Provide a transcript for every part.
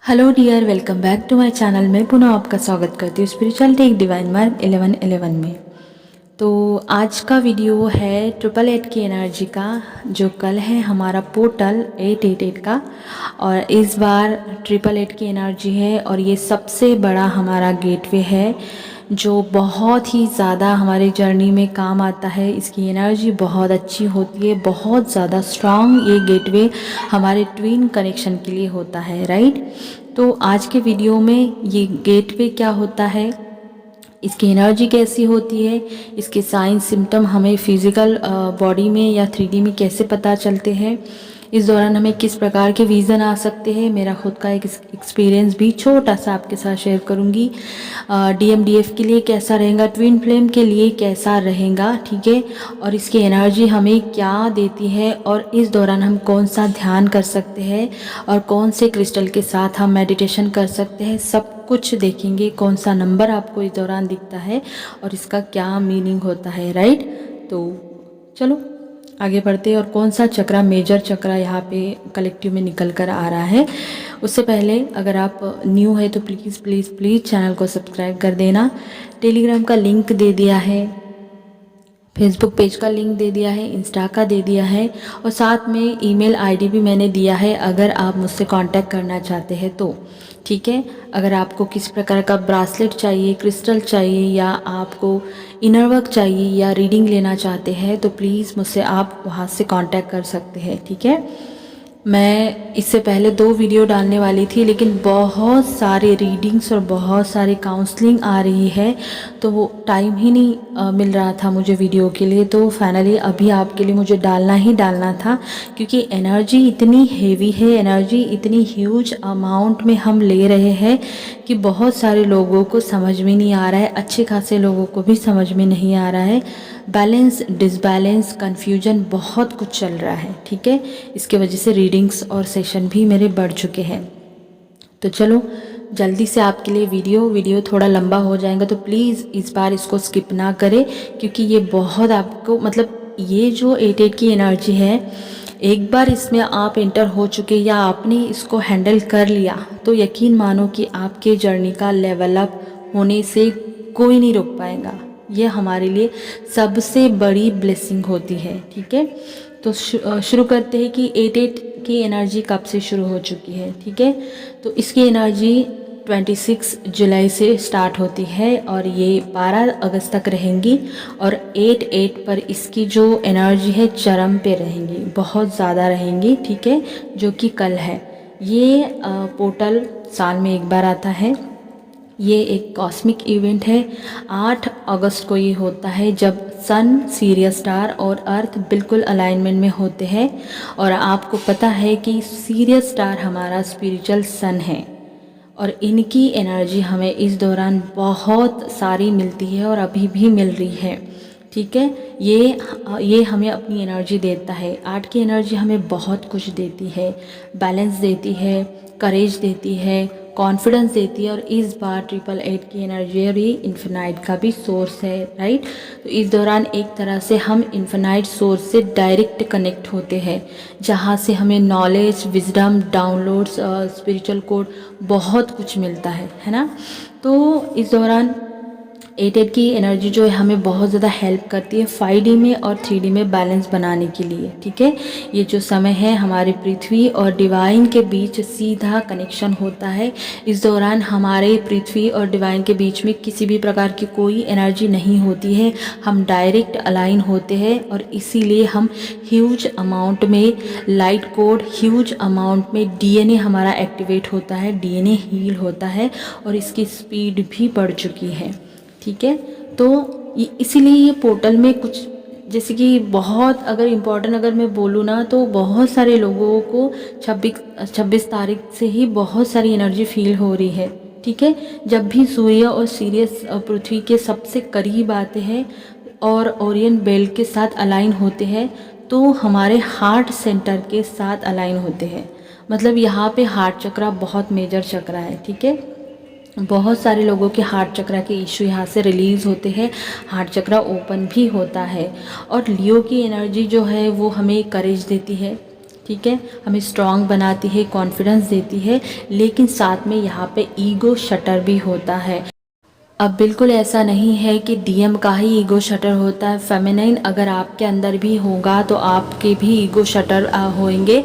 Hello dear, welcome back to my channel. मैं पुनः आपका स्वागत करती हूँ स्पिरिचुअलिटी एक डिवाइन मार्ग 1111 में। तो आज का वीडियो है 888 की एनर्जी का, जो कल है हमारा पोर्टल 888 का, और इस बार 888 की एनर्जी है और ये सबसे बड़ा हमारा गेटवे है जो बहुत ही ज़्यादा हमारे जर्नी में काम आता है। इसकी एनर्जी बहुत अच्छी होती है, बहुत ज़्यादा स्ट्रॉन्ग ये गेटवे हमारे ट्विन कनेक्शन के लिए होता है, राइट। तो आज के वीडियो में ये गेटवे क्या होता है, इसकी एनर्जी कैसी होती है, इसके साइन सिम्टम हमें फिज़िकल बॉडी में या 3D में कैसे पता चलते हैं, इस दौरान हमें किस प्रकार के विज़न आ सकते हैं, मेरा खुद का एक एक्सपीरियंस भी छोटा सा आपके साथ शेयर करूंगी। DMDF के लिए कैसा रहेगा, ट्विन फ्लेम के लिए कैसा रहेगा, ठीक है, और इसकी एनर्जी हमें क्या देती है, और इस दौरान हम कौन सा ध्यान कर सकते हैं और कौन से क्रिस्टल के साथ हम मेडिटेशन कर सकते हैं, सब कुछ देखेंगे। कौन सा नंबर आपको इस दौरान दिखता है और इसका क्या मीनिंग होता है, राइट। तो चलो आगे बढ़ते हैं, और कौन सा चक्रा, मेजर चक्रा यहाँ पे कलेक्टिव में निकल कर आ रहा है। उससे पहले अगर आप न्यू है तो प्लीज़ प्लीज़ प्लीज़ चैनल को सब्सक्राइब कर देना। टेलीग्राम का लिंक दे दिया है, फेसबुक पेज का लिंक दे दिया है, इंस्टा का दे दिया है, और साथ में ईमेल आईडी भी मैंने दिया है अगर आप मुझसे कांटेक्ट करना चाहते हैं तो, ठीक है। अगर आपको किस प्रकार का ब्रासलेट चाहिए, क्रिस्टल चाहिए, या आपको इनर वर्क चाहिए, या रीडिंग लेना चाहते हैं तो प्लीज़ मुझसे आप वहाँ से कांटेक्ट कर सकते हैं, ठीक है। मैं इससे पहले 2 वीडियो डालने वाली थी, लेकिन बहुत सारे रीडिंग्स और बहुत सारी काउंसलिंग आ रही है, तो वो टाइम ही नहीं मिल रहा था मुझे वीडियो के लिए। तो फाइनली अभी आपके लिए मुझे डालना ही डालना था, क्योंकि एनर्जी इतनी हेवी है, एनर्जी इतनी ह्यूज अमाउंट में हम ले रहे हैं कि बहुत सारे लोगों को समझ में नहीं आ रहा है, अच्छे खासे लोगों को भी समझ में नहीं आ रहा है। बैलेंस, डिसबैलेंस, कन्फ्यूजन, बहुत कुछ चल रहा है, ठीक है। इसके वजह से रीडिंग्स और सेशन भी मेरे बढ़ चुके हैं। तो चलो जल्दी से आपके लिए वीडियो थोड़ा लंबा हो जाएगा, तो प्लीज़ इस बार इसको स्किप ना करें, क्योंकि ये बहुत आपको, मतलब ये जो 88 की एनर्जी है, एक बार इसमें आप एंटर हो चुके या आपने इसको हैंडल कर लिया तो यकीन मानो कि आपके जर्नी का लेवल अप होने से कोई नहीं रोक पाएगा। ये हमारे लिए सबसे बड़ी ब्लेसिंग होती है, ठीक है। तो शुरू करते हैं कि 88 की एनर्जी कब से शुरू हो चुकी है, ठीक है। तो इसकी एनर्जी 26 जुलाई से स्टार्ट होती है और ये 12 अगस्त तक रहेंगी, और 88 पर इसकी जो एनर्जी है चरम पे रहेंगी, बहुत ज़्यादा रहेंगी, ठीक है, जो कि कल है। ये पोर्टल साल में एक बार आता है। ये एक कॉस्मिक इवेंट है। 8 अगस्त को ये होता है, जब सन, सीरियस स्टार और अर्थ बिल्कुल अलाइनमेंट में होते हैं। और आपको पता है कि सीरियस स्टार हमारा स्पिरिचुअल सन है, और इनकी एनर्जी हमें इस दौरान बहुत सारी मिलती है और अभी भी मिल रही है, ठीक है। ये हमें अपनी एनर्जी देता है। 8 की एनर्जी हमें बहुत कुछ देती है, बैलेंस देती है, करेज देती है, कॉन्फिडेंस देती है, और इस बार 888 की एनर्जी और ये इन्फिनाइट का भी सोर्स है, राइट। तो इस दौरान एक तरह से हम इन्फिनाइट सोर्स से डायरेक्ट कनेक्ट होते हैं, जहाँ से हमें knowledge, wisdom, downloads, spiritual code, बहुत कुछ मिलता है ना। तो इस दौरान 88 की एनर्जी जो है हमें बहुत ज़्यादा हेल्प करती है 5D में और 3D में बैलेंस बनाने के लिए, ठीक है। ये जो समय है हमारी पृथ्वी और डिवाइन के बीच सीधा कनेक्शन होता है। इस दौरान हमारे पृथ्वी और डिवाइन के बीच में किसी भी प्रकार की कोई एनर्जी नहीं होती है, हम डायरेक्ट अलाइन होते हैं, और इसीलिए हम ह्यूज अमाउंट में लाइट कोड, ह्यूज अमाउंट में DNA हमारा एक्टिवेट होता है, DNA हील होता है, और इसकी स्पीड भी बढ़ चुकी है, ठीक है। तो इसीलिए ये पोर्टल में कुछ, जैसे कि बहुत अगर इम्पोर्टेंट अगर मैं बोलूँ ना, तो बहुत सारे लोगों को 26 तारीख से ही बहुत सारी एनर्जी फील हो रही है, ठीक है। जब भी सूर्य और सीरियस पृथ्वी के सबसे करीब आते हैं और ओरियन बेल्ट के साथ अलाइन होते हैं, तो हमारे हार्ट सेंटर के साथ अलाइन होते हैं। मतलब यहाँ पे हार्ट चक्रा बहुत मेजर चक्रा है, ठीक है। बहुत सारे लोगों के हार्ट चक्रा के इशू यहाँ से रिलीज़ होते हैं, हार्ट चक्रा ओपन भी होता है। और लियो की एनर्जी जो है वो हमें करेज देती है, ठीक है, हमें स्ट्रांग बनाती है, कॉन्फिडेंस देती है, लेकिन साथ में यहाँ पे ईगो शटर भी होता है। अब बिल्कुल ऐसा नहीं है कि डीएम का ही ईगो शटर होता है, फेमिनाइन अगर आपके अंदर भी होगा तो आपके भी ईगो शटर होंगे,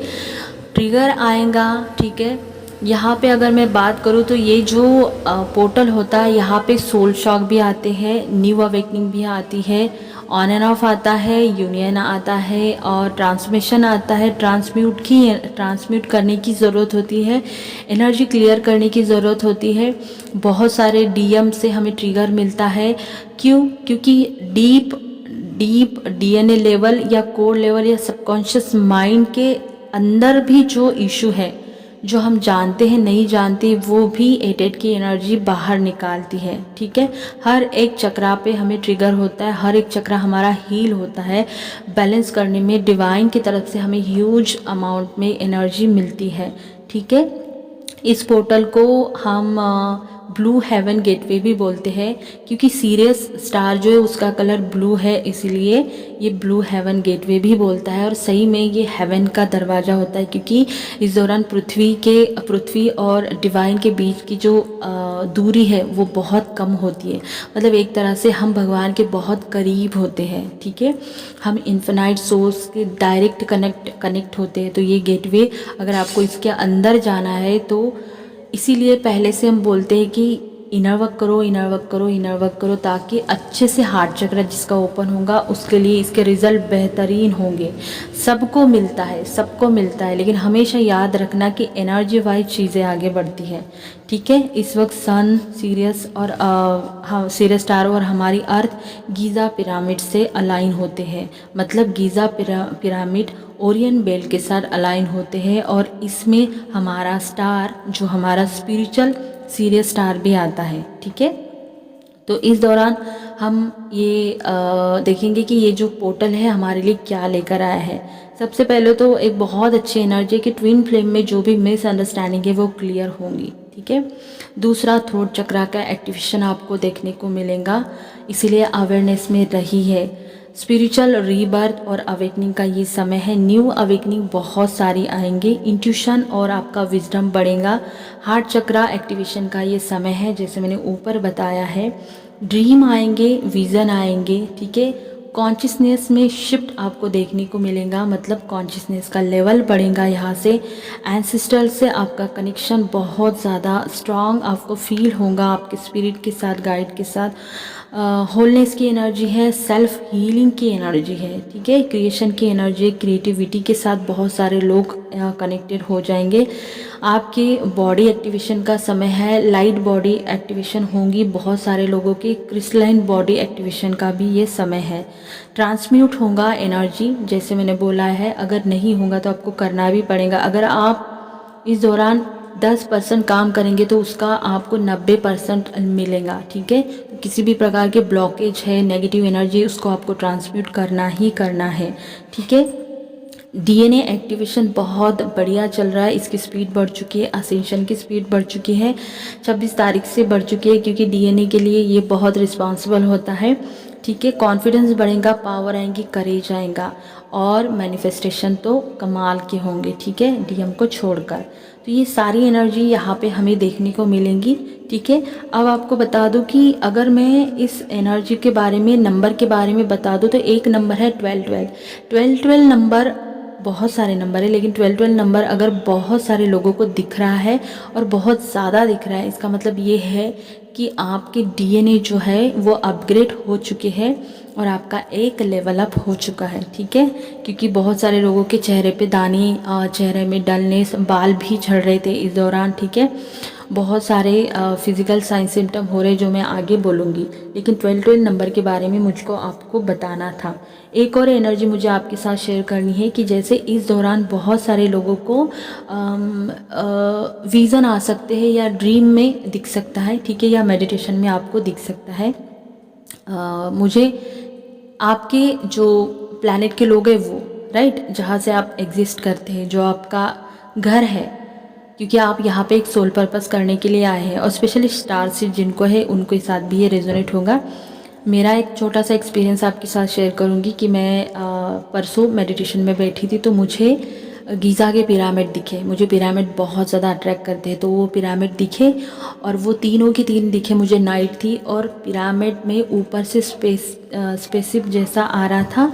ट्रिगर आएगा। ठीक है, यहाँ पे अगर मैं बात करूँ तो ये जो पोर्टल होता है, यहाँ पे सोल शॉक भी आते हैं, न्यू अवेकनिंग भी आती है, ऑन एंड ऑफ आता है, यूनियन आता है और ट्रांसमिशन आता है। ट्रांसम्यूट करने की ज़रूरत होती है, एनर्जी क्लियर करने की ज़रूरत होती है। बहुत सारे डीएम से हमें ट्रिगर मिलता है। क्यों? क्योंकि डीप डीएनए लेवल या कोर लेवल या सबकॉन्शियस माइंड के अंदर भी जो इशू है, जो हम जानते हैं नहीं जानते, वो भी 8 की एनर्जी बाहर निकालती है। ठीक है, हर एक चक्रा पे हमें ट्रिगर होता है, हर एक चक्रा हमारा हील होता है। बैलेंस करने में डिवाइन की तरफ से हमें ह्यूज अमाउंट में एनर्जी मिलती है। ठीक है, इस पोर्टल को हम ब्लू हेवन गेटवे भी बोलते हैं, क्योंकि सीरियस स्टार जो है उसका कलर ब्लू है, इसलिए ये ब्लू हेवन गेटवे भी बोलता है। और सही में ये हेवन का दरवाज़ा होता है, क्योंकि इस दौरान पृथ्वी और डिवाइन के बीच की जो दूरी है वो बहुत कम होती है। मतलब एक तरह से हम भगवान के बहुत करीब होते हैं। ठीक है, हम इन्फिनाइट सोर्स के डायरेक्ट कनेक्ट होते हैं। तो ये गेटवे, अगर आपको इसके अंदर जाना है तो इसीलिए पहले से हम बोलते हैं कि इनर वर्क करो, इनर वर्क करो, इनर वर्क करो, ताकि अच्छे से हार्ट चक्र जिसका ओपन होगा उसके लिए इसके रिज़ल्ट बेहतरीन होंगे। सबको मिलता है, लेकिन हमेशा याद रखना कि एनर्जी वाइज चीज़ें आगे बढ़ती है। ठीक है, इस वक्त सन, सीरियस और सीरियस स्टार और हमारी अर्थ गीज़ा पिरामिड से अलाइन होते हैं। मतलब गीज़ा पिरामिड ओरियन बेल्ट के साथ अलाइन होते हैं, और इसमें हमारा स्टार, जो हमारा स्पिरिचुअल सीरियस स्टार भी आता है। ठीक है, तो इस दौरान हम ये देखेंगे कि ये जो पोर्टल है हमारे लिए क्या लेकर आया है। सबसे पहले तो एक बहुत अच्छी एनर्जी कि ट्विन फ्लेम में जो भी मिसअंडरस्टैंडिंग है वो क्लियर होंगी। ठीक है, दूसरा थ्रोट चक्रा का एक्टिवेशन आपको देखने को मिलेगा, इसीलिए अवेयरनेस में रही है। स्पिरिचुअल रीबर्थ और अवेकनिंग का ये समय है। न्यू अवेकनिंग बहुत सारी आएंगी, इंट्यूशन और आपका विजडम बढ़ेगा। हार्ट चक्रा एक्टिवेशन का ये समय है, जैसे मैंने ऊपर बताया है। ड्रीम आएंगे, विज़न आएंगे। ठीक है, कॉन्शियसनेस में शिफ्ट आपको देखने को मिलेगा, मतलब कॉन्शियसनेस का लेवल बढ़ेगा। यहाँ से एंसेस्टर से आपका कनेक्शन बहुत ज़्यादा स्ट्रॉन्ग आपको फील होगा, आपके स्पिरिट के साथ, गाइड के साथ। होलनेस की एनर्जी है, सेल्फ हीलिंग की एनर्जी है। ठीक है, क्रिएशन की एनर्जी, क्रिएटिविटी के साथ बहुत सारे लोग कनेक्टेड हो जाएंगे। आपकी बॉडी एक्टिवेशन का समय है, लाइट बॉडी एक्टिवेशन होंगी बहुत सारे लोगों की। क्रिस्टलाइन बॉडी एक्टिवेशन का भी ये समय है। ट्रांसम्यूट होगा एनर्जी, जैसे मैंने बोला है, अगर नहीं होगा तो आपको करना भी पड़ेगा। अगर आप इस दौरान 10% काम करेंगे तो उसका आपको 90% मिलेगा। ठीक है, तो किसी भी प्रकार के ब्लॉकेज है, नेगेटिव एनर्जी, उसको आपको ट्रांसम्यूट करना ही करना है। ठीक है, डीएनए एक्टिवेशन बहुत बढ़िया चल रहा है, इसकी स्पीड बढ़ चुकी है, असेंशन की स्पीड बढ़ चुकी है, 26 तारीख से बढ़ चुकी है, क्योंकि डीएनए के लिए ये बहुत रिस्पॉन्सिबल होता है। ठीक है, कॉन्फिडेंस बढ़ेगा, पावर आएंगी, करेज आएगा, और मैनिफेस्टेशन तो कमाल के होंगे। ठीक है, डीएम को छोड़कर। तो ये सारी एनर्जी यहाँ पे हमें देखने को मिलेंगी। ठीक है, अब आपको बता दूँ कि अगर मैं इस एनर्जी के बारे में, नंबर के बारे में बता दूँ तो एक नंबर है 1212 नंबर। बहुत सारे नंबर है, लेकिन 1212 नंबर अगर बहुत सारे लोगों को दिख रहा है और बहुत ज़्यादा दिख रहा है, इसका मतलब ये है कि आपके डीएनए जो है वो अपग्रेड हो चुके हैं और आपका एक लेवल अप हो चुका है। ठीक है, क्योंकि बहुत सारे लोगों के चेहरे पे दाने, चेहरे में डलनेस, बाल भी झड़ रहे थे इस दौरान। ठीक है, बहुत सारे फिजिकल साइन सिम्टम हो रहे जो मैं आगे बोलूँगी, लेकिन 1212 नंबर के बारे में मुझको आपको बताना था। एक और एनर्जी मुझे आपके साथ शेयर करनी है कि जैसे इस दौरान बहुत सारे लोगों को विज़न आ सकते हैं, या ड्रीम में दिख सकता है। ठीक है, या मेडिटेशन में आपको दिख सकता है। मुझे आपके जो प्लैनेट के लोग हैं वो, राइट, जहाँ से आप एग्जिस्ट करते हैं, जो आपका घर है, क्योंकि आप यहाँ पे एक सोल पर्पस करने के लिए आए हैं, और स्पेशली स्टार सीड जिनको है उनके साथ भी ये रेजोनेट होगा। मेरा एक छोटा सा एक्सपीरियंस आपके साथ शेयर करूँगी कि मैं परसों मेडिटेशन में बैठी थी, तो मुझे गीज़ा के पिरामिड दिखे। मुझे पिरामिड बहुत ज़्यादा अट्रैक्ट करते हैं, तो वो पिरामिड दिखे और वो तीनों के तीन दिखे मुझे। नाइट थी और पिरामिड में ऊपर से स्पेसिप जैसा आ रहा था,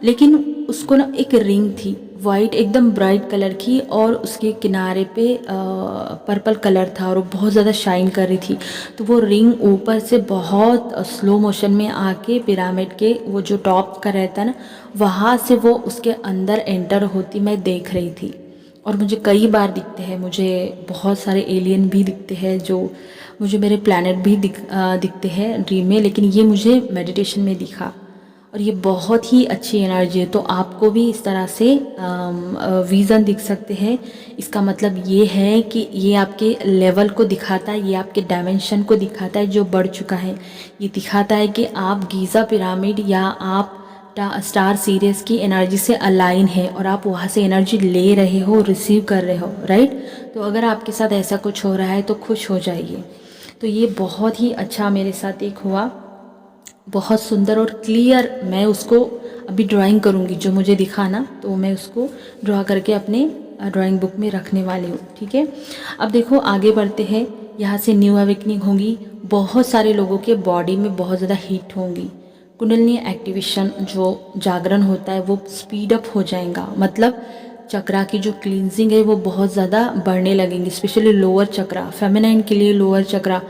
लेकिन उसको ना एक रिंग थी वाइट एकदम ब्राइट कलर की, और उसके किनारे पे पर्पल कलर था और वो बहुत ज़्यादा शाइन कर रही थी। तो वो रिंग ऊपर से बहुत स्लो मोशन में आके पिरामिड के वो जो टॉप का रहता है ना, वहाँ से वो उसके अंदर एंटर होती मैं देख रही थी। और मुझे कई बार दिखते हैं, मुझे बहुत सारे एलियन भी दिखते हैं, जो मुझे मेरे प्लैनेट भी दिखते हैं ड्रीम में, लेकिन ये मुझे मेडिटेशन में दिखा। और ये बहुत ही अच्छी एनर्जी है। तो आपको भी इस तरह से विज़न दिख सकते हैं। इसका मतलब ये है कि ये आपके लेवल को दिखाता है, ये आपके डायमेंशन को दिखाता है जो बढ़ चुका है। ये दिखाता है कि आप गीज़ा पिरामिड या आप स्टार सीरीज की एनर्जी से अलाइन है और आप वहाँ से एनर्जी ले रहे हो, रिसीव कर रहे हो, राइट। तो अगर आपके साथ ऐसा कुछ हो रहा है तो खुश हो जाइए। तो ये बहुत ही अच्छा मेरे साथ एक हुआ, बहुत सुंदर और क्लियर। मैं उसको अभी ड्राइंग करूँगी, जो मुझे दिखा ना, तो मैं उसको ड्रा करके अपने ड्राइंग बुक में रखने वाली हूँ, ठीक है। अब देखो आगे बढ़ते हैं। यहाँ से न्यू अवेकनिंग होगी, बहुत सारे लोगों के बॉडी में बहुत ज़्यादा हीट होंगी। कुंडलिनी एक्टिवेशन जो जागरण होता है वो स्पीड अप हो जाएगा, मतलब चक्रा की जो क्लींजिंग है वो बहुत ज़्यादा बढ़ने लगेंगी, स्पेशली लोअर चक्रा। फेमिनाइन के लिए लोअर चक्रा,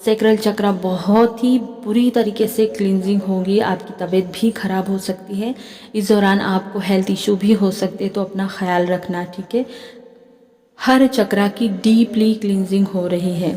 सैक्रल चक्रा बहुत ही बुरी तरीके से क्लींजिंग होगी। आपकी तबीयत भी ख़राब हो सकती है इस दौरान, आपको हेल्थ इशू भी हो सकते हैं, तो अपना ख्याल रखना, ठीक है। हर चक्रा की डीपली क्लींजिंग हो रही है,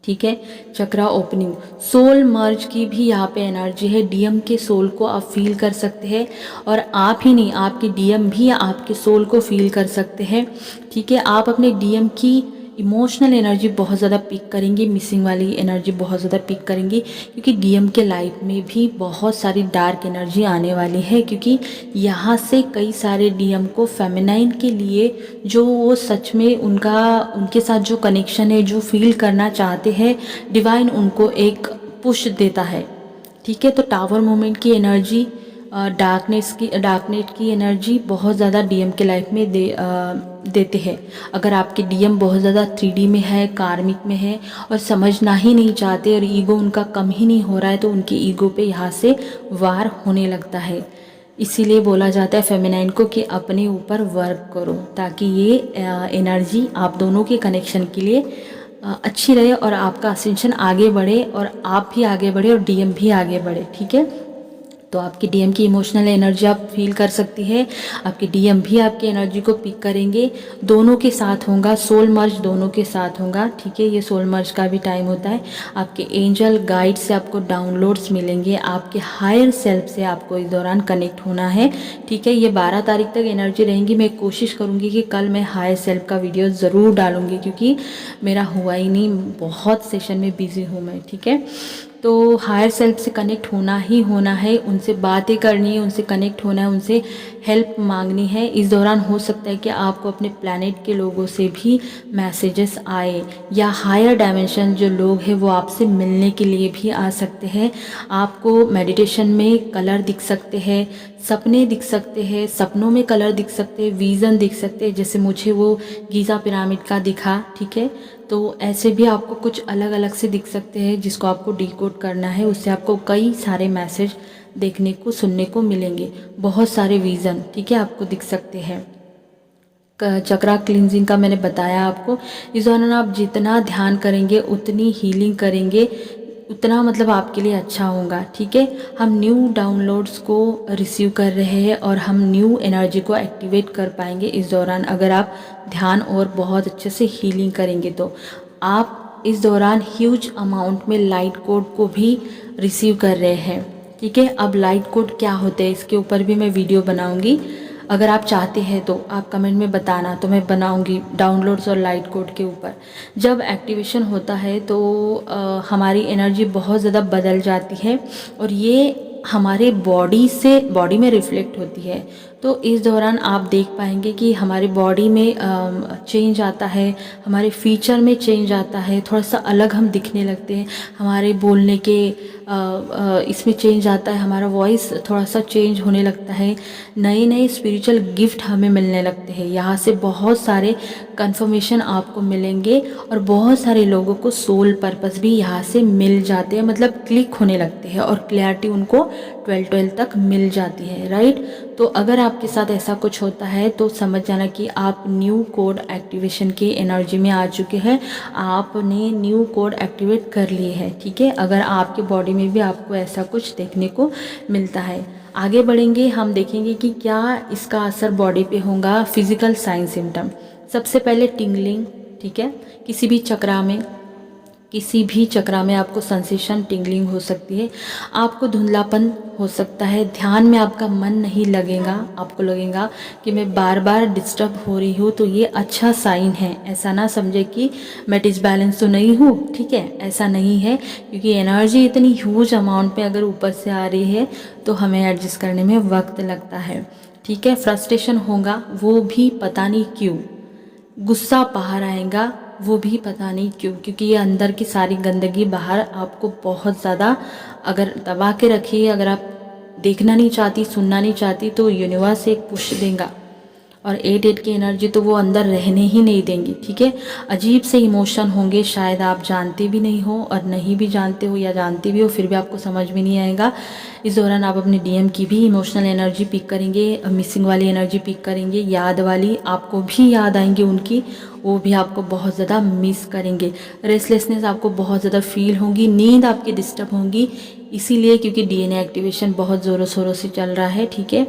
ठीक है। चक्रा ओपनिंग, सोल मर्ज की भी यहाँ पे एनर्जी है। डीएम के सोल को आप फील कर सकते हैं, और आप ही नहीं, आपके डीएम भी आपके सोल को फील कर सकते हैं, ठीक है। आप अपने डीएम की इमोशनल एनर्जी बहुत ज़्यादा पिक करेंगे, मिसिंग वाली एनर्जी बहुत ज़्यादा पिक करेंगे, क्योंकि डीएम के लाइफ में भी बहुत सारी डार्क एनर्जी आने वाली है। क्योंकि यहाँ से कई सारे डीएम को फेमिनाइन के लिए जो वो सच में उनके साथ जो कनेक्शन है, जो फील करना चाहते हैं, डिवाइन उनको एक पुश देता है, ठीक है। तो टावर मोमेंट की एनर्जी, डार्कनेट की एनर्जी बहुत ज़्यादा डीएम के लाइफ में देते हैं। अगर आपके डीएम बहुत ज़्यादा 3D में है, कार्मिक में है, और समझना ही नहीं चाहते और ईगो उनका कम ही नहीं हो रहा है, तो उनके ईगो पे यहाँ से वार होने लगता है। इसीलिए बोला जाता है फेमिनाइन को कि अपने ऊपर वर्क करो, ताकि ये एनर्जी आप दोनों के कनेक्शन के लिए अच्छी रहे और आपका असेंशन आगे बढ़े, और आप भी आगे बढ़े और डीएम भी आगे बढ़े, ठीक है। तो आपकी डीएम की इमोशनल एनर्जी आप फील कर सकती है, आपके डीएम भी आपकी एनर्जी को पिक करेंगे, दोनों के साथ होगा। सोल मर्ज दोनों के साथ होगा, ठीक है। ये सोल मर्ज का भी टाइम होता है। आपके एंजल गाइड से आपको डाउनलोड्स मिलेंगे, आपके हायर सेल्फ से आपको इस दौरान कनेक्ट होना है, ठीक है। ये 12 तारीख तक एनर्जी रहेंगी। मैं कोशिश करूँगी कि कल मैं हायर सेल्फ का वीडियो ज़रूर डालूँगी, क्योंकि मेरा हुआ ही नहीं, बहुत सेशन में बिज़ी हूँ मैं, ठीक है। तो हायर सेल्फ से कनेक्ट होना ही होना है, उनसे बातें करनी है, उनसे कनेक्ट होना है, उनसे हेल्प मांगनी है। इस दौरान हो सकता है कि आपको अपने प्लैनेट के लोगों से भी मैसेजेस आए, या हायर डायमेंशन जो लोग हैं वो आपसे मिलने के लिए भी आ सकते हैं। आपको मेडिटेशन में कलर दिख सकते हैं, सपने दिख सकते हैं, सपनों में कलर दिख सकते हैं, विज़न दिख सकते हैं, जैसे मुझे वो गीज़ा पिरामिड का दिखा, ठीक है। तो ऐसे भी आपको कुछ अलग अलग से दिख सकते हैं, जिसको आपको डिकोड करना है। उससे आपको कई सारे मैसेज देखने को, सुनने को मिलेंगे, बहुत सारे विज़न, ठीक है, आपको दिख सकते हैं। चक्रा क्लींजिंग का मैंने बताया आपको। इस दौरान आप जितना ध्यान करेंगे, उतनी हीलिंग करेंगे, उतना मतलब आपके लिए अच्छा होगा, ठीक है। हम न्यू डाउनलोड्स को रिसीव कर रहे हैं और हम न्यू एनर्जी को एक्टिवेट कर पाएंगे इस दौरान, अगर आप ध्यान और बहुत अच्छे से हीलिंग करेंगे। तो आप इस दौरान ह्यूज अमाउंट में लाइट कोड को भी रिसीव कर रहे हैं, ठीक है। अब लाइट कोड क्या होते हैं, इसके ऊपर भी मैं वीडियो बनाऊंगी। अगर आप चाहते हैं तो आप कमेंट में बताना, तो मैं बनाऊंगी डाउनलोड्स और लाइट कोड के ऊपर। जब एक्टिवेशन होता है तो हमारी एनर्जी बहुत ज़्यादा बदल जाती है, और ये हमारे बॉडी में रिफ्लेक्ट होती है। तो इस दौरान आप देख पाएंगे कि हमारी बॉडी में चेंज आता है, हमारे फीचर में चेंज आता है, थोड़ा सा अलग हम दिखने लगते हैं, हमारे बोलने के इसमें चेंज आता है, हमारा वॉइस थोड़ा सा चेंज होने लगता है, नए नए स्पिरिचुअल गिफ्ट हमें मिलने लगते हैं। यहाँ से बहुत सारे कंफर्मेशन आपको मिलेंगे और बहुत सारे लोगों को सोल पर्पस भी यहाँ से मिल जाते हैं, मतलब क्लिक होने लगते हैं और क्लैरिटी उनको 12 तक मिल जाती है, राइट। तो अगर आपके साथ ऐसा कुछ होता है तो समझ जाना कि आप न्यू कोड एक्टिवेशन की एनर्जी में आ चुके हैं, आपने न्यू कोड एक्टिवेट कर लिए है, ठीक है। अगर आपके बॉडी में भी आपको ऐसा कुछ देखने को मिलता है। आगे बढ़ेंगे, हम देखेंगे कि क्या इसका असर बॉडी पे होगा। फिजिकल साइन सिम्टम, सबसे पहले टिंगलिंग, ठीक है। किसी भी चक्रा में आपको सेंसेशन टिंगलिंग हो सकती है, आपको धुंधलापन हो सकता है, ध्यान में आपका मन नहीं लगेगा, आपको लगेगा कि मैं बार बार डिस्टर्ब हो रही हूँ। तो ये अच्छा साइन है, ऐसा ना समझे कि मैं डिसबैलेंस तो नहीं हूँ, ठीक है, ऐसा नहीं है, क्योंकि एनर्जी इतनी ह्यूज अमाउंट में अगर ऊपर से आ रही है तो हमें एडजस्ट करने में वक्त लगता है, ठीक है। फ्रस्ट्रेशन होगा, वो भी पता नहीं क्यों, गुस्सा बाहर आएगा, वो भी पता नहीं क्यों, क्योंकि ये अंदर की सारी गंदगी बाहर आपको बहुत ज़्यादा अगर दबा के रखी है, अगर आप देखना नहीं चाहती, सुनना नहीं चाहती, तो यूनिवर्स एक पुश देगा और 8 की एनर्जी तो वो अंदर रहने ही नहीं देंगी, ठीक है। अजीब से इमोशन होंगे, शायद आप जानते भी नहीं हो और नहीं भी जानते हो या जानते भी हो फिर भी आपको समझ में नहीं आएगा। इस दौरान आप अपने डीएम की भी इमोशनल एनर्जी पिक करेंगे, मिसिंग वाली एनर्जी पिक करेंगे, याद वाली आपको भी याद आएंगी उनकी, वो भी आपको बहुत ज़्यादा मिस करेंगे। रेस्टलेसनेस आपको बहुत ज़्यादा फील होगी, नींद आपकी डिस्टर्ब होगी, इसीलिए क्योंकि डीएनए एक्टिवेशन बहुत ज़ोरों शोरों से चल रहा है, ठीक है।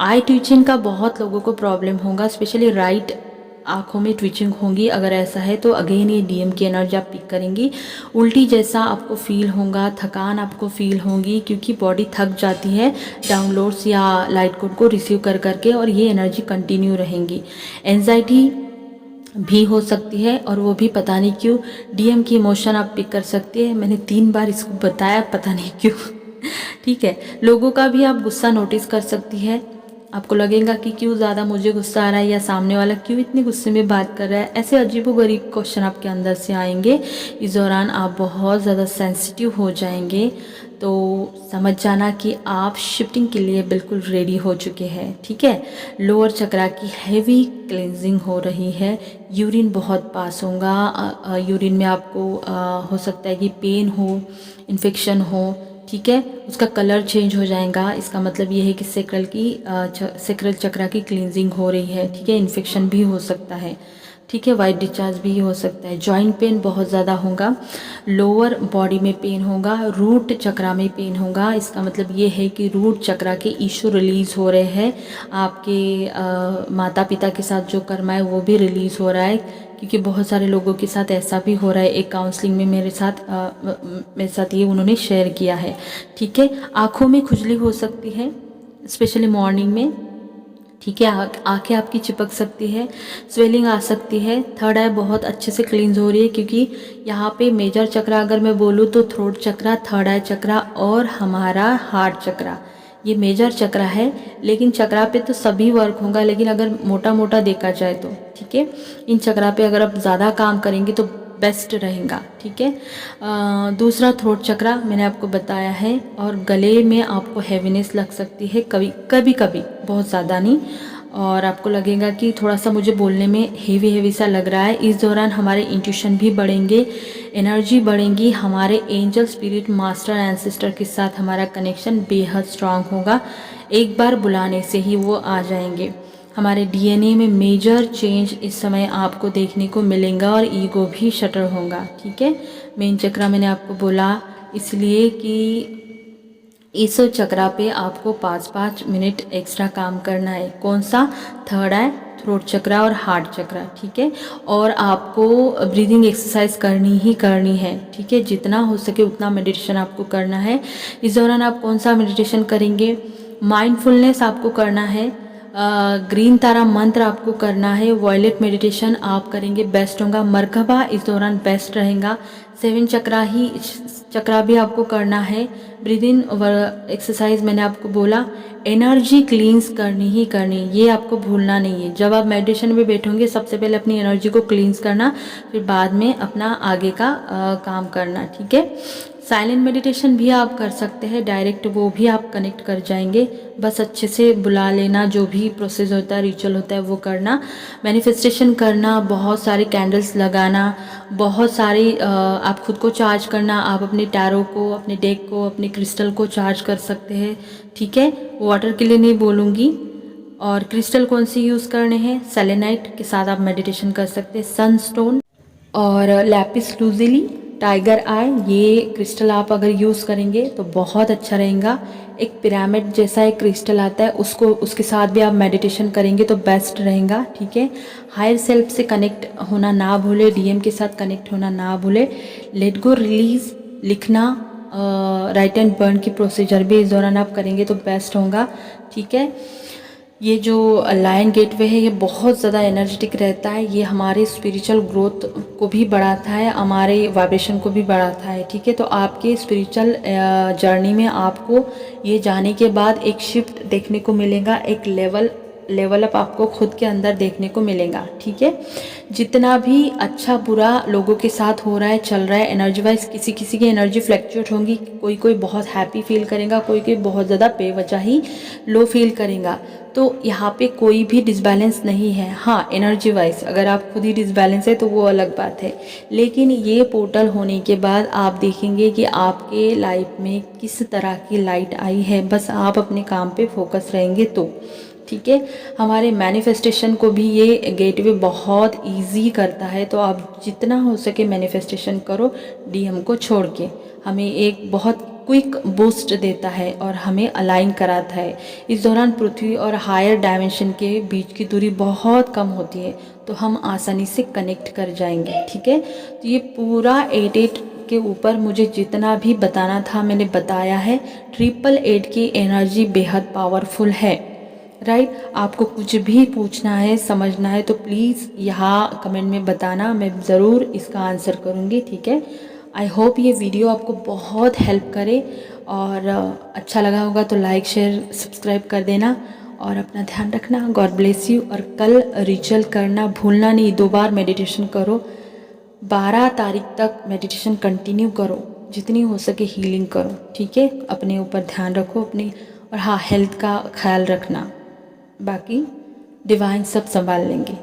आई ट्विचिंग का बहुत लोगों को प्रॉब्लम होगा, स्पेशली राइट आँखों में ट्विचिंग होगी। अगर ऐसा है तो अगेन ये डीएम की एनर्जी आप पिक करेंगी। उल्टी जैसा आपको फील होगा, थकान आपको फील होगी, क्योंकि बॉडी थक जाती है डाउनलोड्स या लाइट कोड को रिसीव कर करके, और ये एनर्जी कंटिन्यू रहेंगी। एंजाइटी भी हो सकती है और वो भी पता नहीं क्यों। डीएम की इमोशन आप पिक कर सकती है, मैंने 3 बार इसको बताया, पता नहीं क्यों ठीक है। लोगों का भी आप गुस्सा नोटिस कर सकती है, आपको लगेगा कि क्यों ज़्यादा मुझे गुस्सा आ रहा है या सामने वाला क्यों इतनी गुस्से में बात कर रहा है, ऐसे अजीबोगरीब क्वेश्चन आपके अंदर से आएंगे। इस दौरान आप बहुत ज़्यादा सेंसिटिव हो जाएंगे, तो समझ जाना कि आप शिफ्टिंग के लिए बिल्कुल रेडी हो चुके हैं, ठीक है। लोअर चक्रा की हैवी क्लेंजिंग हो रही है, यूरिन बहुत पास होगा, यूरिन में आपको हो सकता है कि पेन हो, इन्फेक्शन हो, ठीक है, उसका कलर चेंज हो जाएगा। इसका मतलब ये है कि सेक्रल चक्रा की क्लींजिंग हो रही है, ठीक है। इन्फेक्शन भी हो सकता है, ठीक है, वाइट डिस्चार्ज भी हो सकता है। जॉइंट पेन बहुत ज़्यादा होगा, लोअर बॉडी में पेन होगा, रूट चक्रा में पेन होगा। इसका मतलब ये है कि रूट चक्रा के इशू रिलीज़ हो रहे हैं, आपके माता पिता के साथ जो कर्मा है वो भी रिलीज़ हो रहा है, क्योंकि बहुत सारे लोगों के साथ ऐसा भी हो रहा है। एक काउंसलिंग में मेरे साथ ये उन्होंने शेयर किया है, ठीक है। आँखों में खुजली हो सकती है, स्पेशली मॉर्निंग में, ठीक है। आंखें आपकी चिपक सकती है, स्वेलिंग आ सकती है। थर्ड आई बहुत अच्छे से क्लींस हो रही है, क्योंकि यहाँ पे मेजर चक्रा अगर मैं बोलूँ तो थ्रोट चक्रा, थर्ड आई चक्रा और हमारा हार्ट चक्रा, ये मेजर चक्रा है। लेकिन चक्रा पे तो सभी वर्क होगा, लेकिन अगर मोटा मोटा देखा जाए तो, ठीक है, इन चक्रा पे अगर आप ज़्यादा काम करेंगे तो बेस्ट रहेगा, ठीक है। दूसरा थ्रोट चक्रा मैंने आपको बताया है, और गले में आपको हैवीनेस लग सकती है कभी कभी, बहुत ज़्यादा नहीं, और आपको लगेगा कि थोड़ा सा मुझे बोलने में हेवी सा लग रहा है। इस दौरान हमारे इंट्यूशन भी बढ़ेंगे, एनर्जी बढ़ेंगी, हमारे एंजल स्पिरिट मास्टर एंसेस्टर के साथ हमारा कनेक्शन बेहद स्ट्रांग होगा, एक बार बुलाने से ही वो आ जाएंगे। हमारे डीएनए में मेजर चेंज इस समय आपको देखने को मिलेगा और ईगो भी शटर होगा, ठीक है। मेन चक्रा मैंने आपको बोला इसलिए कि इस चक्रा पे आपको 5-5 मिनट एक्स्ट्रा काम करना है। कौन सा? थर्ड आई, थ्रोट चक्रा और हार्ट चक्रा, ठीक है। और आपको ब्रीदिंग एक्सरसाइज करनी ही करनी है, ठीक है, जितना हो सके उतना मेडिटेशन आपको करना है। इस दौरान आप कौन सा मेडिटेशन करेंगे? माइंडफुलनेस आपको करना है, ग्रीन तारा मंत्र आपको करना है। वॉयलेट मेडिटेशन आप करेंगे बेस्ट होगा। मरकबा इस दौरान बेस्ट रहेगा। 7 चक्रा भी आपको करना है। ब्रीद इन एक्सरसाइज मैंने आपको बोला। एनर्जी क्लींस करनी ही करनी, ये आपको भूलना नहीं है। जब आप मेडिटेशन में बैठोगे सबसे पहले अपनी एनर्जी को क्लींस करना, फिर बाद में अपना आगे का काम करना, ठीक है। साइलेंट मेडिटेशन भी आप कर सकते हैं, डायरेक्ट वो भी आप कनेक्ट कर जाएंगे। बस अच्छे से बुला लेना, जो भी प्रोसेस होता है, रिचुअल होता है वो करना। मैनिफेस्टेशन करना, बहुत सारे कैंडल्स लगाना, बहुत सारी आप खुद को चार्ज करना। आप अपने टैरो को, अपने डेक को, अपने क्रिस्टल को चार्ज कर सकते हैं, ठीक है। वाटर के लिए नहीं बोलूँगी। और क्रिस्टल कौन सी यूज़ करने हैं, सेलेनाइट के साथ आप मेडिटेशन कर सकते हैं। सनस्टोन और लैपिस लूजिली, टाइगर आई, ये क्रिस्टल आप अगर यूज़ करेंगे तो बहुत अच्छा रहेगा। एक पिरामिड जैसा एक क्रिस्टल आता है, उसके साथ भी आप मेडिटेशन करेंगे तो बेस्ट रहेगा, ठीक है। हायर सेल्फ से कनेक्ट होना ना भूले, डीएम के साथ कनेक्ट होना ना भूले। लेट गो, रिलीज, लिखना, राइट एंड बर्न की प्रोसीजर भी इस दौरान आप करेंगे तो बेस्ट होगा, ठीक है। ये जो लायन गेटवे है ये बहुत ज़्यादा एनर्जेटिक रहता है। ये हमारे स्पिरिचुअल ग्रोथ को भी बढ़ाता है, हमारे वाइब्रेशन को भी बढ़ाता है, ठीक है। तो आपके स्पिरिचुअल जर्नी में आपको ये जाने के बाद एक शिफ्ट देखने को मिलेगा, एक लेवल अप आपको खुद के अंदर देखने को मिलेगा, ठीक है। जितना भी अच्छा बुरा लोगों के साथ हो रहा है, चल रहा है, एनर्जी वाइज किसी किसी की एनर्जी फ्लैक्चुएट होंगी। कोई बहुत हैप्पी फील करेगा, कोई बहुत ज़्यादा बेवजह ही लो फील करेगा। तो यहाँ पे कोई भी डिसबैलेंस नहीं है। हाँ, एनर्जी वाइज अगर आप खुद ही डिसबैलेंस है तो वो अलग बात है, लेकिन ये पोर्टल होने के बाद आप देखेंगे कि आपके लाइफ में किस तरह की लाइट आई है। बस आप अपने काम पे फोकस रहेंगे तो, ठीक है। हमारे मैनिफेस्टेशन को भी ये गेटवे बहुत इजी करता है। तो आप जितना हो सके मैनिफेस्टेशन करो, डीएम को छोड़ के। हमें एक बहुत क्विक बूस्ट देता है और हमें अलाइन कराता है। इस दौरान पृथ्वी और हायर डायमेंशन के बीच की दूरी बहुत कम होती है, तो हम आसानी से कनेक्ट कर जाएंगे, ठीक है। तो ये पूरा 8 के ऊपर मुझे जितना भी बताना था मैंने बताया है। 888 की एनर्जी बेहद पावरफुल है, राइट। आपको कुछ भी पूछना है, समझना है तो प्लीज़ यहाँ कमेंट में बताना, मैं ज़रूर इसका आंसर करूँगी, ठीक है। आई होप ये वीडियो आपको बहुत हेल्प करे, और अच्छा लगा होगा तो लाइक शेयर सब्सक्राइब कर देना, और अपना ध्यान रखना। God bless you. और कल रिचुअल करना भूलना नहीं, 2 बार मेडिटेशन करो। 12 तारीख तक मेडिटेशन कंटिन्यू करो, जितनी हो सके हीलिंग करो, ठीक है। अपने ऊपर ध्यान रखो अपनी, और हाँ, हेल्थ का ख्याल रखना। बाकी डिवाइन सब संभाल लेंगे।